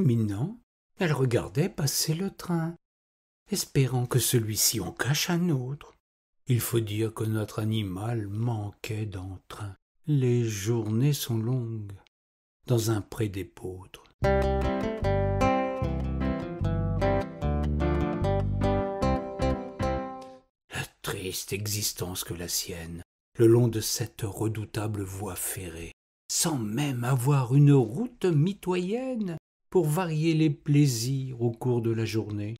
ruminant, elle regardait passer le train, espérant que celui-ci en cache un autre. Il faut dire que notre animal manquait d'entrain. Les journées sont longues dans un pré d'épeautre. La triste existence que la sienne, le long de cette redoutable voie ferrée, sans même avoir une route mitoyenne pour varier les plaisirs au cours de la journée.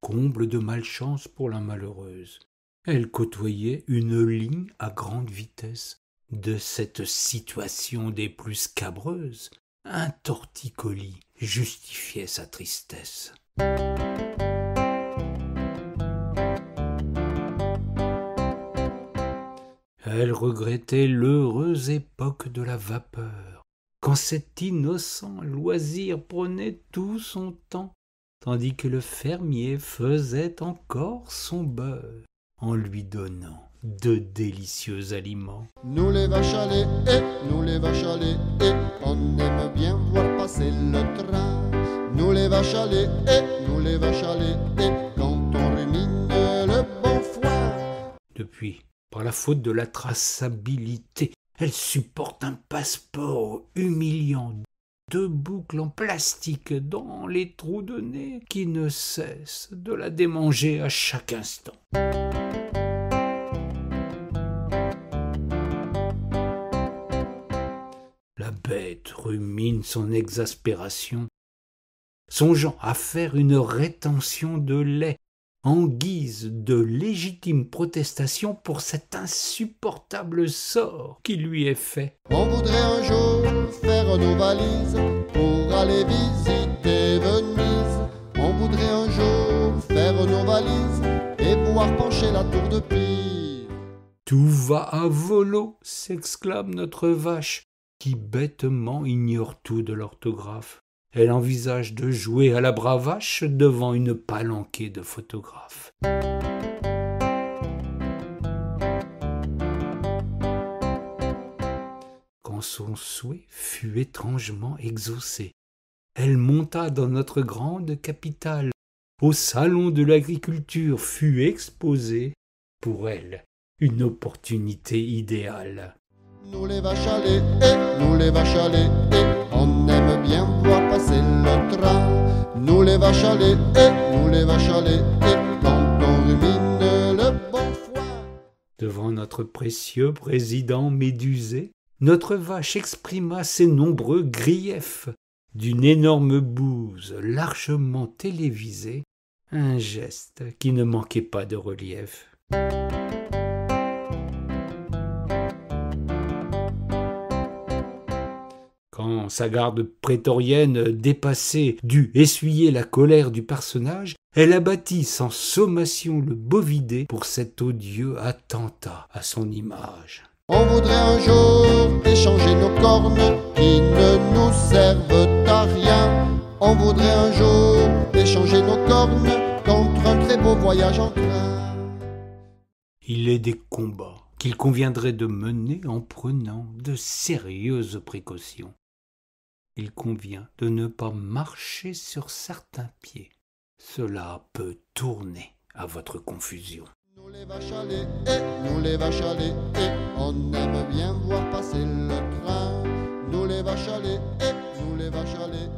Comble de malchance pour la malheureuse, elle côtoyait une ligne à grande vitesse. De cette situation des plus scabreuses, un torticolis justifiait sa tristesse. Elle regrettait l'heureuse époque de la vapeur, quand cet innocent loisir prenait tout son temps, tandis que le fermier faisait encore son beurre, en lui donnant de délicieux aliments. Nous les vaches à lait, nous les vaches à lait, on aime bien voir passer le train. Nous les vaches à lait, nous les vaches à lait, quand on rumine le bon foin. Depuis, par la faute de la traçabilité, elle supporte un passeport humiliant, deux boucles en plastique dans les trous de nez qui ne cessent de la démanger à chaque instant. La bête rumine son exaspération, songeant à faire une rétention de lait en guise de légitime protestation pour cet insupportable sort qui lui est fait. On voudrait un jour faire nos valises pour aller visiter Venise. On voudrait un jour faire nos valises et voir pencher la tour de Pise. Tout va à volo, s'exclame notre vache, qui bêtement ignore tout de l'orthographe. Elle envisage de jouer à la bravache devant une palanquée de photographes. Quand son souhait fut étrangement exaucé, elle monta dans notre grande capitale. Au salon de l'agriculture fut exposée, pour elle, une opportunité idéale. Nous les vaches à lait, nous les vaches à lait, on aime bien voir passer le train. Nous les vaches à lait, nous les vaches à lait, quand on rumine le bon foin. Devant notre précieux président médusé, notre vache exprima ses nombreux griefs. D'une énorme bouse largement télévisée, un geste qui ne manquait pas de relief. Quand sa garde prétorienne dépassée dut essuyer la colère du personnage, elle abattit sans sommation le bovidé pour cet odieux attentat à son image. On voudrait un jour échanger nos cornes qui ne nous servent à rien. On voudrait un jour échanger nos cornes contre un très beau voyage en train. Il est des combats qu'il conviendrait de mener en prenant de sérieuses précautions. Il convient de ne pas marcher sur certains pieds. Cela peut tourner à votre confusion. Nous les vaches à lait, nous les vaches à lait, on aime bien voir passer le train. Nous les vaches à lait, nous les vaches à lait.